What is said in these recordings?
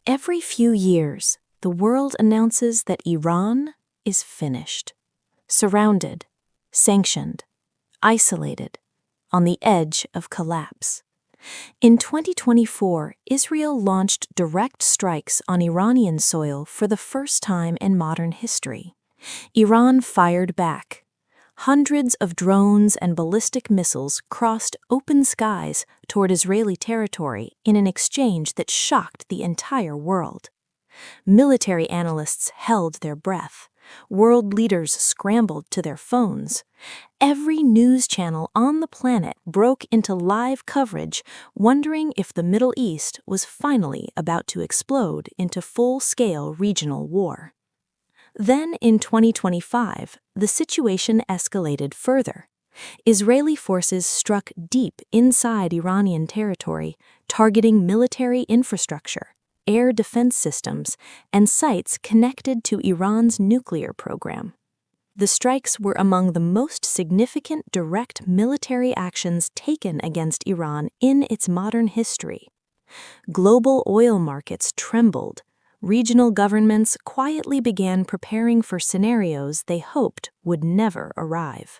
Every few years, the world announces that Iran is finished, surrounded, sanctioned, isolated, on the edge of collapse. In 2024, Israel launched direct strikes on Iranian soil for the first time in modern history. Iran fired back. Hundreds of drones and ballistic missiles crossed open skies toward Israeli territory in an exchange that shocked the entire world. Military analysts held their breath. World leaders scrambled to their phones. Every news channel on the planet broke into live coverage, wondering if the Middle East was finally about to explode into full-scale regional war. Then, in 2025, the situation escalated further. Israeli forces struck deep inside Iranian territory, targeting military infrastructure, air defense systems, and sites connected to Iran's nuclear program. The strikes were among the most significant direct military actions taken against Iran in its modern history. Global oil markets trembled. Regional governments quietly began preparing for scenarios they hoped would never arrive.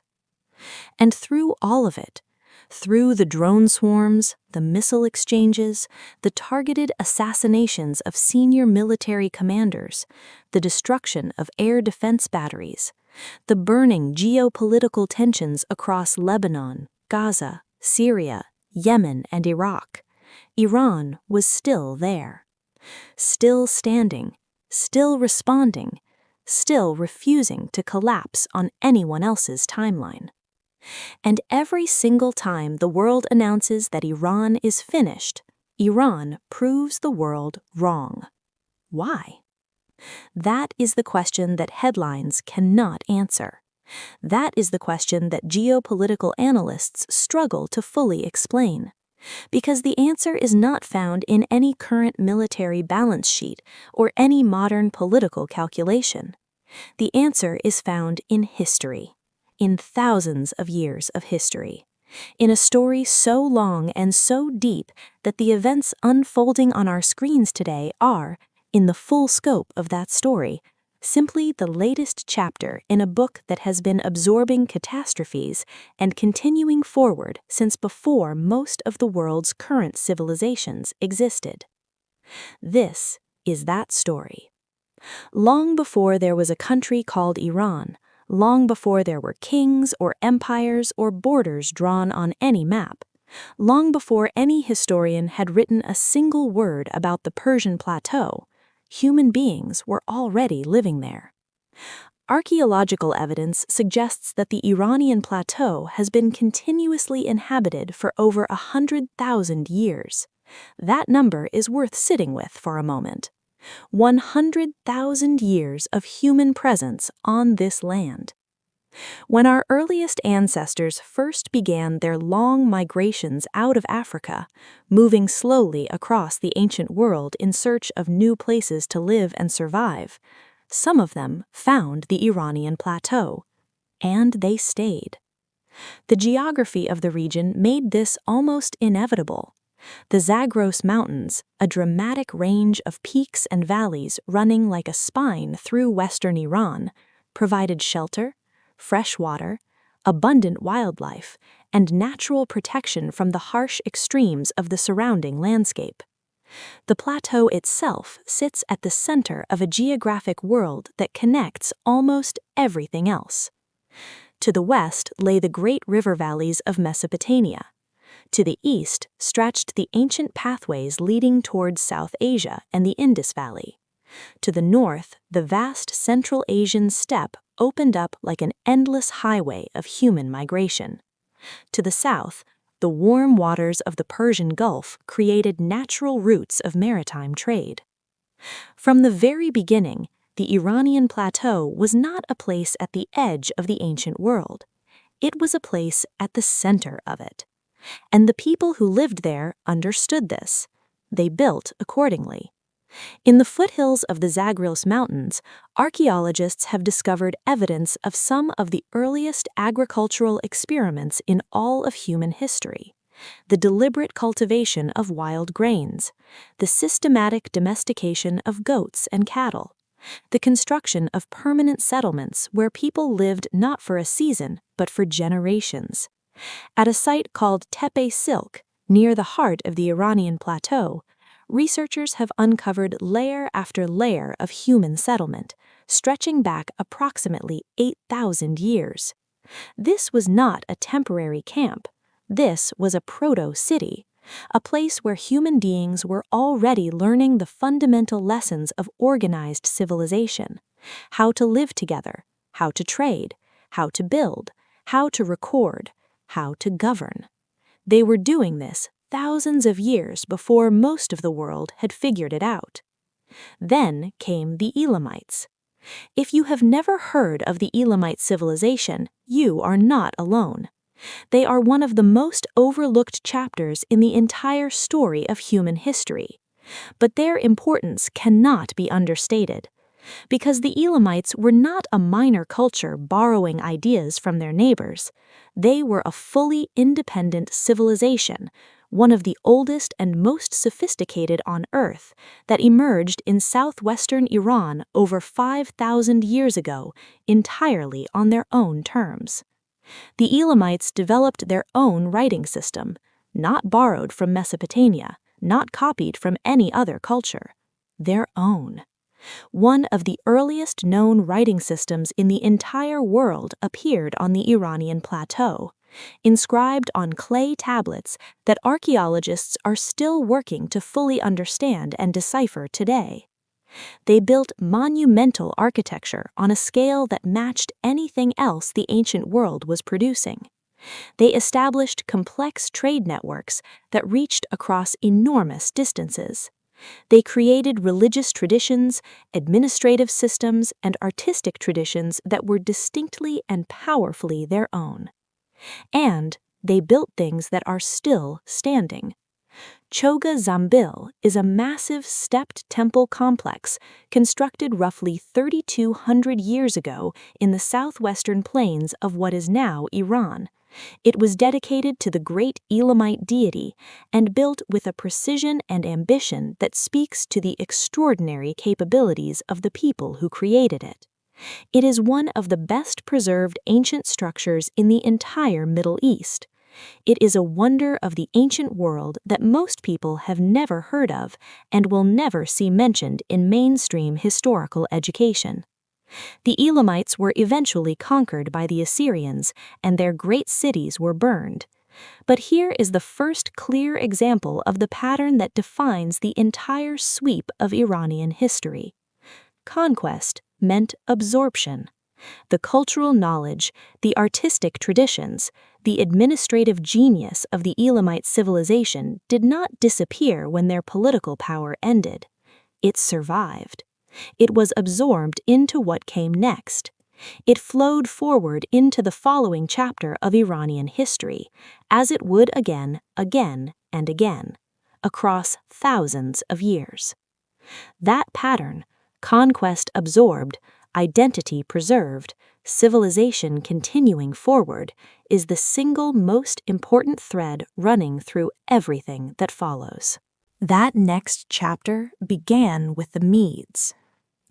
And through all of it, through the drone swarms, the missile exchanges, the targeted assassinations of senior military commanders, the destruction of air defense batteries, the burning geopolitical tensions across Lebanon, Gaza, Syria, Yemen, and Iraq, Iran was still there. Still standing, still responding, still refusing to collapse on anyone else's timeline. And every single time the world announces that Iran is finished, Iran proves the world wrong. Why? That is the question that headlines cannot answer. That is the question that geopolitical analysts struggle to fully explain. Because the answer is not found in any current military balance sheet or any modern political calculation. The answer is found in history, in thousands of years of history, in a story so long and so deep that the events unfolding on our screens today are, in the full scope of that story, simply the latest chapter in a book that has been absorbing catastrophes and continuing forward since before most of the world's current civilizations existed. This is that story. Long before there was a country called Iran, long before there were kings or empires or borders drawn on any map, long before any historian had written a single word about the Persian Plateau, human beings were already living there. Archaeological evidence suggests that the Iranian plateau has been continuously inhabited for over 100,000 years. That number is worth sitting with for a moment. 100,000 years of human presence on this land. When our earliest ancestors first began their long migrations out of Africa, moving slowly across the ancient world in search of new places to live and survive, some of them found the Iranian plateau, and they stayed. The geography of the region made this almost inevitable. The Zagros Mountains, a dramatic range of peaks and valleys running like a spine through western Iran, provided shelter, fresh water, abundant wildlife, and natural protection from the harsh extremes of the surrounding landscape. The plateau itself sits at the center of a geographic world that connects almost everything else. To the west lay the great river valleys of Mesopotamia. To the east stretched the ancient pathways leading towards South Asia and the Indus Valley. To the north, the vast Central Asian steppe opened up like an endless highway of human migration. To the south, the warm waters of the Persian Gulf created natural routes of maritime trade. From the very beginning, the Iranian plateau was not a place at the edge of the ancient world. It was a place at the center of it. And the people who lived there understood this. They built accordingly. In the foothills of the Zagros Mountains, archaeologists have discovered evidence of some of the earliest agricultural experiments in all of human history. the deliberate cultivation of wild grains, the systematic domestication of goats and cattle, the construction of permanent settlements where people lived not for a season but for generations. At a site called Tepe Silk, near the heart of the Iranian Plateau, researchers have uncovered layer after layer of human settlement, stretching back approximately 8,000 years. This was not a temporary camp. This was a proto-city, a place where human beings were already learning the fundamental lessons of organized civilization: how to live together, how to trade, how to build, how to record, how to govern. They were doing this thousands of years before most of the world had figured it out. Then came the Elamites. If you have never heard of the Elamite civilization, you are not alone. They are one of the most overlooked chapters in the entire story of human history. But their importance cannot be understated. Because the Elamites were not a minor culture borrowing ideas from their neighbors. They were a fully independent civilization, one of the oldest and most sophisticated on Earth, that emerged in southwestern Iran over 5,000 years ago, entirely on their own terms. The Elamites developed their own writing system, not borrowed from Mesopotamia, not copied from any other culture. Their own. One of the earliest known writing systems in the entire world appeared on the Iranian plateau, inscribed on clay tablets that archaeologists are still working to fully understand and decipher today. They built monumental architecture on a scale that matched anything else the ancient world was producing. They established complex trade networks that reached across enormous distances. They created religious traditions, administrative systems, and artistic traditions that were distinctly and powerfully their own. And they built things that are still standing. Chogha Zanbil is a massive stepped temple complex constructed roughly 3,200 years ago in the southwestern plains of what is now Iran. It was dedicated to the great Elamite deity and built with a precision and ambition that speaks to the extraordinary capabilities of the people who created it. It is one of the best preserved ancient structures in the entire Middle East. It is a wonder of the ancient world that most people have never heard of and will never see mentioned in mainstream historical education. The Elamites were eventually conquered by the Assyrians, and their great cities were burned. But here is the first clear example of the pattern that defines the entire sweep of Iranian history. Conquest meant absorption. The cultural knowledge, the artistic traditions, the administrative genius of the Elamite civilization did not disappear when their political power ended. It survived. It was absorbed into what came next. It flowed forward into the following chapter of Iranian history, as it would again, and again, across thousands of years. That pattern, conquest absorbed, identity preserved, civilization continuing forward, is the single most important thread running through everything that follows. That next chapter began with the Medes.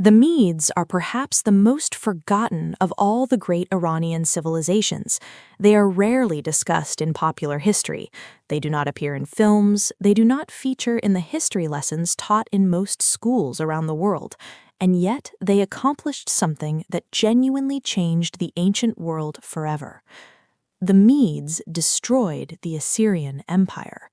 The Medes are perhaps the most forgotten of all the great Iranian civilizations. They are rarely discussed in popular history. They do not appear in films. They do not feature in the history lessons taught in most schools around the world. And yet they accomplished something that genuinely changed the ancient world forever. The Medes destroyed the Assyrian Empire.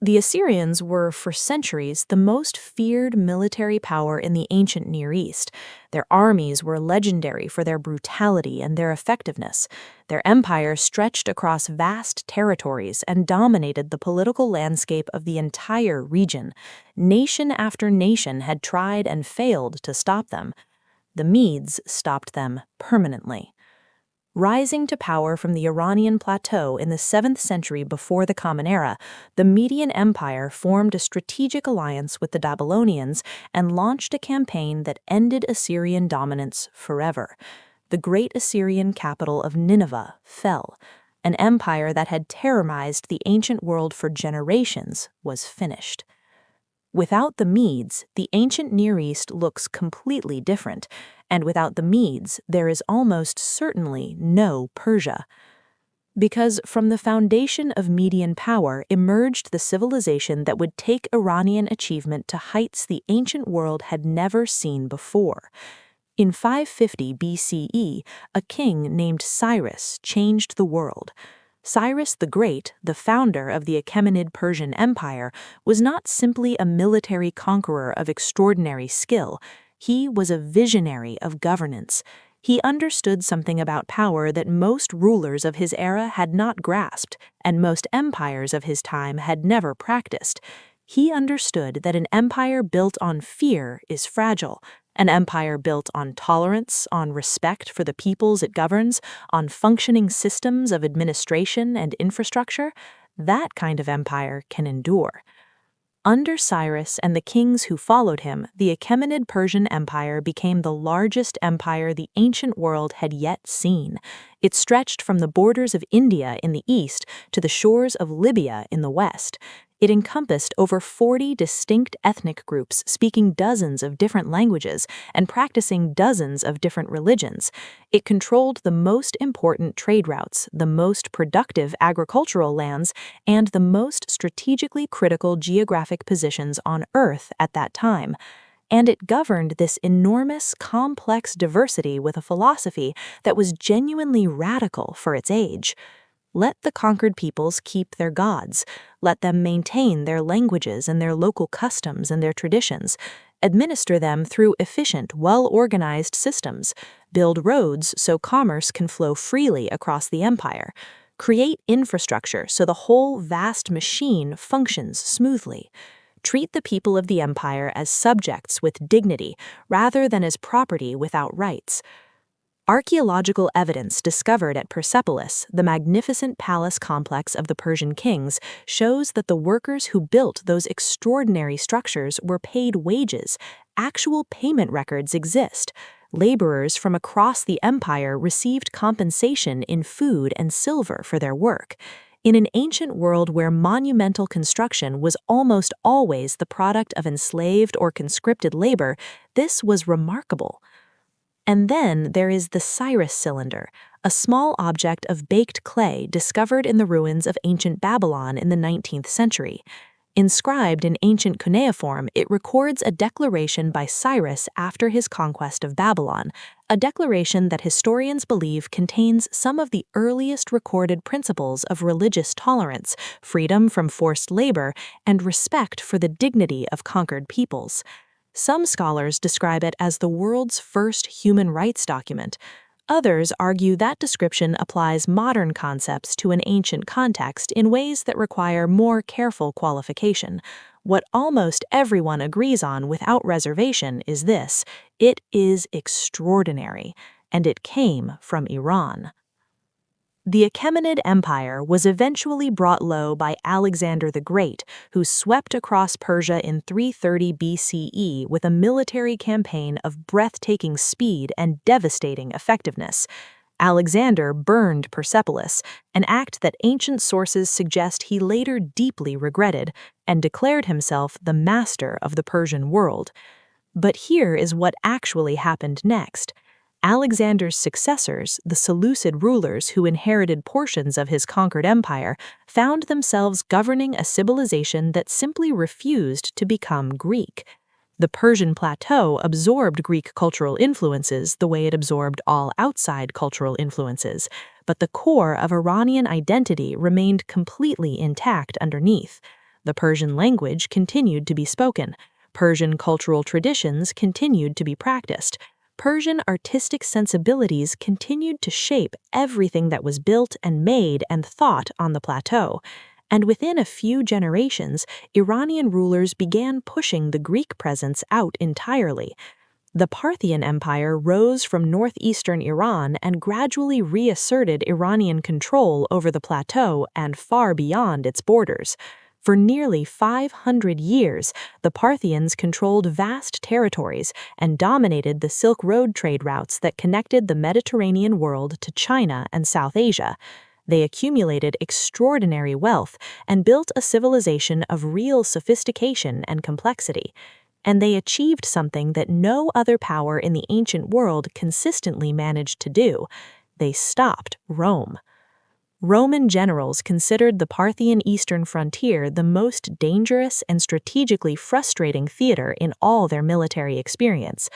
The Assyrians were, for centuries, the most feared military power in the ancient Near East. Their armies were legendary for their brutality and their effectiveness. Their empire stretched across vast territories and dominated the political landscape of the entire region. Nation after nation had tried and failed to stop them. The Medes stopped them permanently. Rising to power from the Iranian plateau in the 7th century before the Common Era, the Median Empire formed a strategic alliance with the Babylonians and launched a campaign that ended Assyrian dominance forever. The great Assyrian capital of Nineveh fell, an empire that had terrorized the ancient world for generations, was finished. Without the Medes, the ancient Near East looks completely different, and without the Medes, there is almost certainly no Persia. Because from the foundation of Median power emerged the civilization that would take Iranian achievement to heights the ancient world had never seen before. In 550 BCE, a king named Cyrus changed the world. Cyrus the Great, the founder of the Achaemenid Persian Empire, was not simply a military conqueror of extraordinary skill. He was a visionary of governance. He understood something about power that most rulers of his era had not grasped, and most empires of his time had never practiced. He understood that an empire built on fear is fragile. An empire built on tolerance, on respect for the peoples it governs, on functioning systems of administration and infrastructure, that kind of empire can endure. Under Cyrus and the kings who followed him, the Achaemenid Persian Empire became the largest empire the ancient world had yet seen. It stretched from the borders of India in the east to the shores of Libya in the west. It encompassed over 40 distinct ethnic groups speaking dozens of different languages and practicing dozens of different religions. It controlled the most important trade routes, the most productive agricultural lands, and the most strategically critical geographic positions on Earth at that time. And it governed this enormous, complex diversity with a philosophy that was genuinely radical for its age. Let the conquered peoples keep their gods. Let them maintain their languages and their local customs and their traditions. Administer them through efficient, well-organized systems. Build roads so commerce can flow freely across the empire. Create infrastructure so the whole vast machine functions smoothly. Treat the people of the empire as subjects with dignity rather than as property without rights. Archaeological evidence discovered at Persepolis, the magnificent palace complex of the Persian kings, shows that the workers who built those extraordinary structures were paid wages. Actual payment records exist. Laborers from across the empire received compensation in food and silver for their work. In an ancient world where monumental construction was almost always the product of enslaved or conscripted labor, this was remarkable. And then there is the Cyrus cylinder, a small object of baked clay discovered in the ruins of ancient Babylon in the 19th century. Inscribed in ancient cuneiform, it records a declaration by Cyrus after his conquest of Babylon, a declaration that historians believe contains some of the earliest recorded principles of religious tolerance, freedom from forced labor, and respect for the dignity of conquered peoples. Some scholars describe it as the world's first human rights document. Others argue that description applies modern concepts to an ancient context in ways that require more careful qualification. What almost everyone agrees on without reservation is this: it is extraordinary, and it came from Iran. The Achaemenid Empire was eventually brought low by Alexander the Great, who swept across Persia in 330 BCE with a military campaign of breathtaking speed and devastating effectiveness. Alexander burned Persepolis, an act that ancient sources suggest he later deeply regretted, and declared himself the master of the Persian world. But here is what actually happened next. Alexander's successors, the Seleucid rulers who inherited portions of his conquered empire, found themselves governing a civilization that simply refused to become Greek. The Persian Plateau absorbed Greek cultural influences the way it absorbed all outside cultural influences, but the core of Iranian identity remained completely intact underneath. The Persian language continued to be spoken. Persian cultural traditions continued to be practiced. Persian artistic sensibilities continued to shape everything that was built and made and thought on the plateau. And within a few generations, Iranian rulers began pushing the Greek presence out entirely. The Parthian Empire rose from northeastern Iran and gradually reasserted Iranian control over the plateau and far beyond its borders. For nearly 500 years, the Parthians controlled vast territories and dominated the Silk Road trade routes that connected the Mediterranean world to China and South Asia. They accumulated extraordinary wealth and built a civilization of real sophistication and complexity. And they achieved something that no other power in the ancient world consistently managed to do. They stopped Rome. Roman generals considered the Parthian eastern frontier the most dangerous and strategically frustrating theater in all their military experience.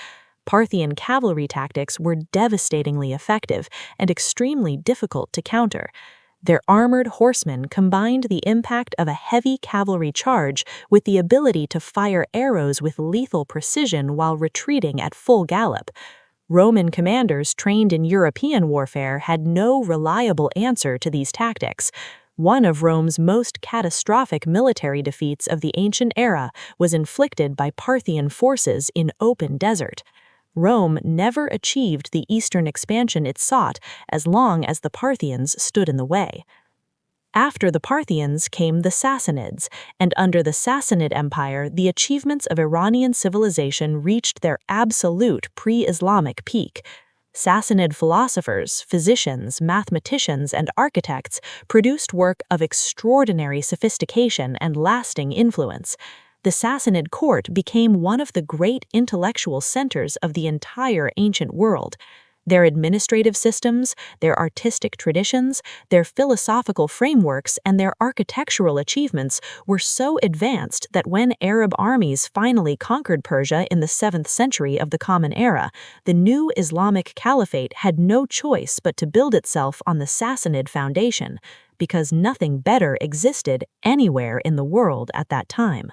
Parthian cavalry tactics were devastatingly effective and extremely difficult to counter. Their armored horsemen combined the impact of a heavy cavalry charge with the ability to fire arrows with lethal precision while retreating at full gallop. Roman commanders trained in European warfare had no reliable answer to these tactics. One of Rome's most catastrophic military defeats of the ancient era was inflicted by Parthian forces in open desert. Rome never achieved the eastern expansion it sought as long as the Parthians stood in the way. After the Parthians came the Sassanids, and under the Sassanid Empire, the achievements of Iranian civilization reached their absolute pre-Islamic peak. Sassanid philosophers, physicians, mathematicians, and architects produced work of extraordinary sophistication and lasting influence. The Sassanid court became one of the great intellectual centers of the entire ancient world. Their administrative systems, their artistic traditions, their philosophical frameworks, and their architectural achievements were so advanced that when Arab armies finally conquered Persia in the 7th century of the Common Era, the new Islamic Caliphate had no choice but to build itself on the Sassanid foundation, because nothing better existed anywhere in the world at that time.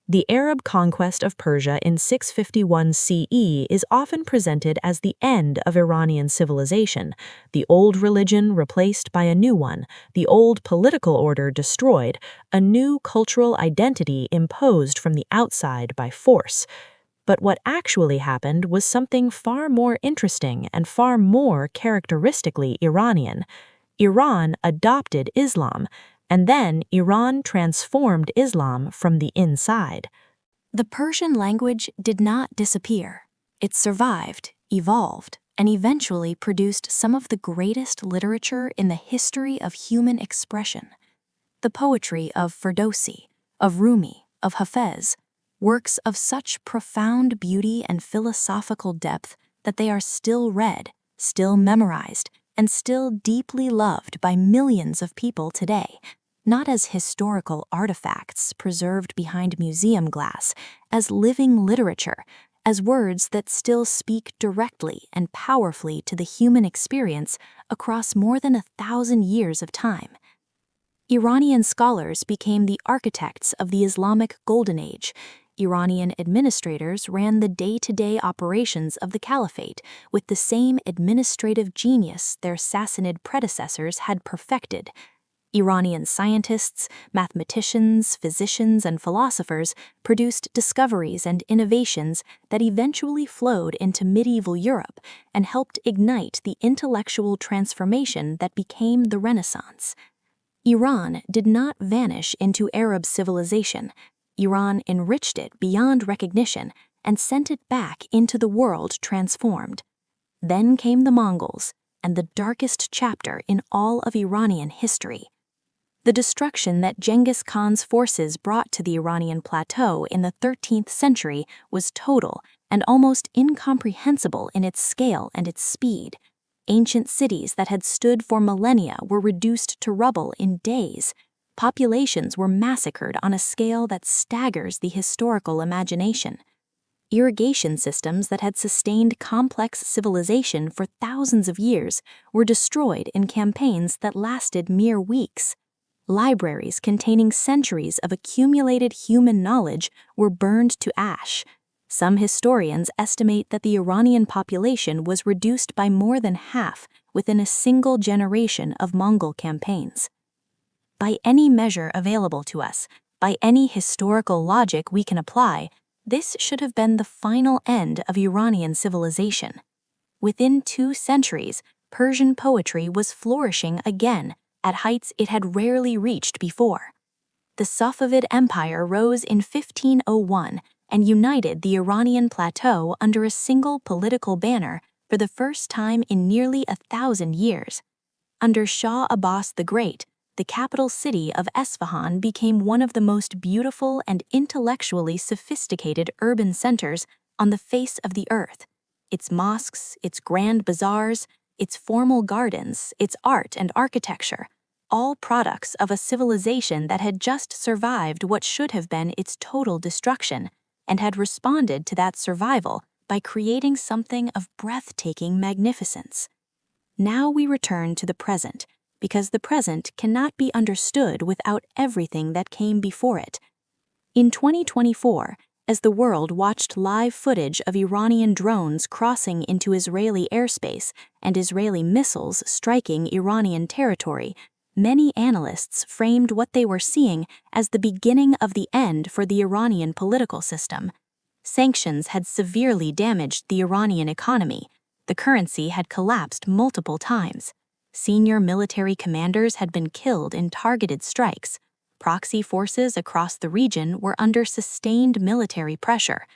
The Arab conquest of Persia in 651 CE is often presented as the end of Iranian civilization, the old religion replaced by a new one, the old political order destroyed, a new cultural identity imposed from the outside by force. But what actually happened was something far more interesting and far more characteristically Iranian. Iran adopted Islam, and then Iran transformed Islam from the inside. The Persian language did not disappear. It survived, evolved, and eventually produced some of the greatest literature in the history of human expression. The poetry of Ferdowsi, of Rumi, of Hafez, works of such profound beauty and philosophical depth that they are still read, still memorized, and still deeply loved by millions of people today, not as historical artifacts preserved behind museum glass, as living literature, as words that still speak directly and powerfully to the human experience across more than 1,000 years of time. Iranian scholars became the architects of the Islamic Golden Age. Iranian administrators ran the day-to-day operations of the caliphate with the same administrative genius their Sassanid predecessors had perfected. Iranian scientists, mathematicians, physicians, and philosophers produced discoveries and innovations that eventually flowed into medieval Europe and helped ignite the intellectual transformation that became the Renaissance. Iran did not vanish into Arab civilization. Iran enriched it beyond recognition and sent it back into the world transformed. Then came the Mongols, and the darkest chapter in all of Iranian history. The destruction that Genghis Khan's forces brought to the Iranian plateau in the 13th century was total and almost incomprehensible in its scale and its speed. Ancient cities that had stood for millennia were reduced to rubble in days. Populations were massacred on a scale that staggers the historical imagination. Irrigation systems that had sustained complex civilization for thousands of years were destroyed in campaigns that lasted mere weeks. Libraries containing centuries of accumulated human knowledge were burned to ash. Some historians estimate that the Iranian population was reduced by more than half within a single generation of Mongol campaigns. By any measure available to us, by any historical logic we can apply, this should have been the final end of Iranian civilization. Within 2 centuries, Persian poetry was flourishing again at heights it had rarely reached before. The Safavid Empire rose in 1501 and united the Iranian plateau under a single political banner for the first time in nearly 1,000 years. Under Shah Abbas the Great, the capital city of Isfahan became one of the most beautiful and intellectually sophisticated urban centers on the face of the earth. Its mosques, its grand bazaars, its formal gardens, its art and architecture, all products of a civilization that had just survived what should have been its total destruction, and had responded to that survival by creating something of breathtaking magnificence. Now we return to the present, because the present cannot be understood without everything that came before it. In 2024, as the world watched live footage of Iranian drones crossing into Israeli airspace and Israeli missiles striking Iranian territory, many analysts framed what they were seeing as the beginning of the end for the Iranian political system. Sanctions had severely damaged the Iranian economy. The currency had collapsed multiple times. Senior military commanders had been killed in targeted strikes. Proxy forces across the region were under sustained military pressure.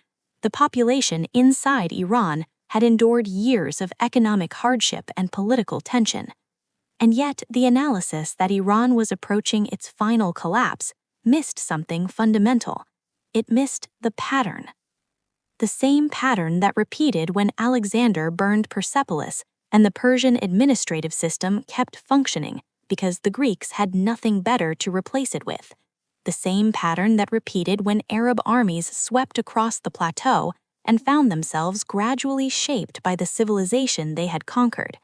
The population inside Iran had endured years of economic hardship and political tension. And yet, the analysis that Iran was approaching its final collapse missed something fundamental. It missed the pattern. The same pattern that repeated when Alexander burned Persepolis and the Persian administrative system kept functioning because the Greeks had nothing better to replace it with. The same pattern that repeated when Arab armies swept across the plateau and found themselves gradually shaped by the civilization they had conquered.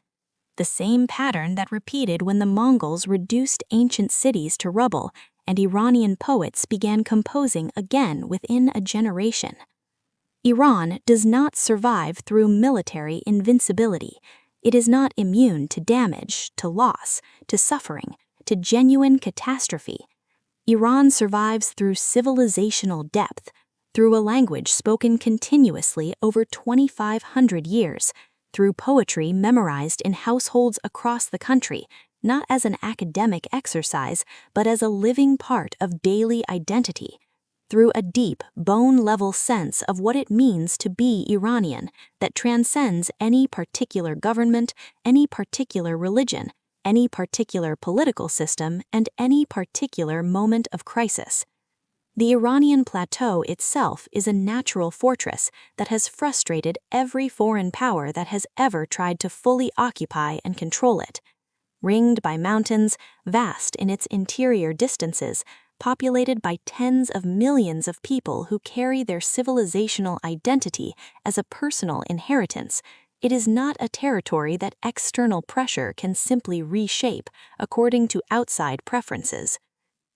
The same pattern that repeated when the Mongols reduced ancient cities to rubble and Iranian poets began composing again within a generation. Iran does not survive through military invincibility. It is not immune to damage, to loss, to suffering, to genuine catastrophe. Iran survives through civilizational depth, through a language spoken continuously over 2,500 years, through poetry memorized in households across the country, not as an academic exercise, but as a living part of daily identity, through a deep, bone-level sense of what it means to be Iranian that transcends any particular government, any particular religion, any particular political system, and any particular moment of crisis. The Iranian plateau itself is a natural fortress that has frustrated every foreign power that has ever tried to fully occupy and control it. Ringed by mountains, vast in its interior distances, populated by tens of millions of people who carry their civilizational identity as a personal inheritance, it is not a territory that external pressure can simply reshape according to outside preferences.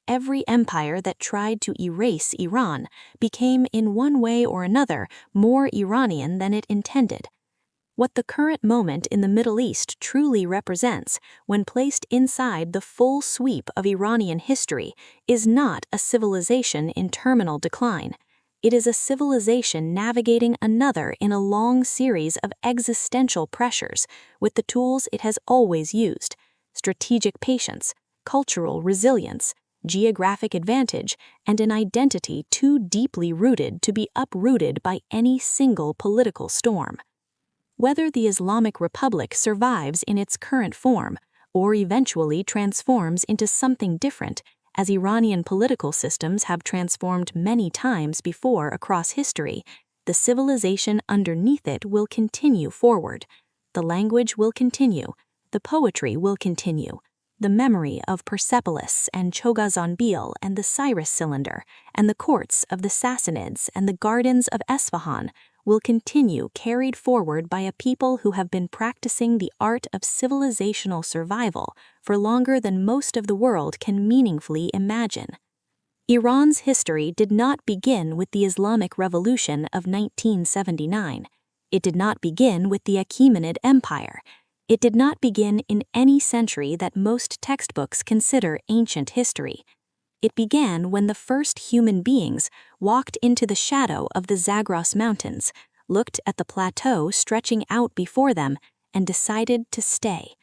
Every empire that tried to erase Iran became in one way or another more Iranian than it intended. What the current moment in the Middle East truly represents, when placed inside the full sweep of Iranian history, is not a civilization in terminal decline. It is a civilization navigating another in a long series of existential pressures with the tools it has always used: strategic patience, cultural resilience, geographic advantage, and an identity too deeply rooted to be uprooted by any single political storm. Whether the Islamic Republic survives in its current form or eventually transforms into something different, as Iranian political systems have transformed many times before across history, the civilization underneath it will continue forward. The language will continue, the poetry will continue, the memory of Persepolis and Chogha Zanbil and the Cyrus cylinder, and the courts of the Sassanids and the gardens of Isfahan will continue carried forward by a people who have been practicing the art of civilizational survival for longer than most of the world can meaningfully imagine. Iran's history did not begin with the Islamic Revolution of 1979. It did not begin with the Achaemenid Empire. It did not begin in any century that most textbooks consider ancient history. It began when the first human beings walked into the shadow of the Zagros Mountains, looked at the plateau stretching out before them, and decided to stay.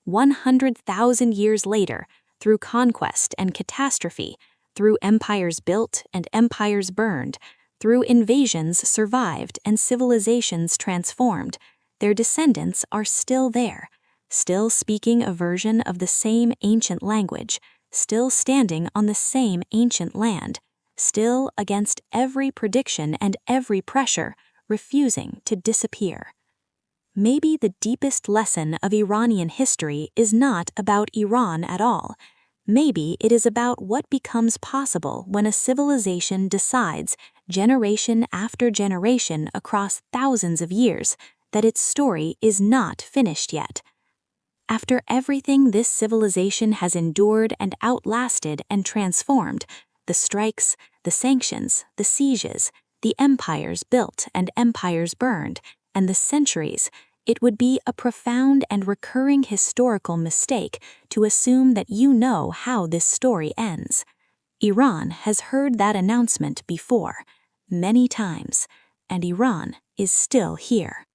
100,000 years later, through conquest and catastrophe, through empires built and empires burned, through invasions survived and civilizations transformed, their descendants are still there, still speaking a version of the same ancient language, still standing on the same ancient land, still against every prediction and every pressure, refusing to disappear. Maybe the deepest lesson of Iranian history is not about Iran at all. Maybe it is about what becomes possible when a civilization decides, generation after generation across thousands of years, that its story is not finished yet. After everything this civilization has endured and outlasted and transformed, the strikes, the sanctions, the sieges, the empires built and empires burned, and the centuries, it would be a profound and recurring historical mistake to assume that you know how this story ends. Iran has heard that announcement before, many times, and Iran is still here.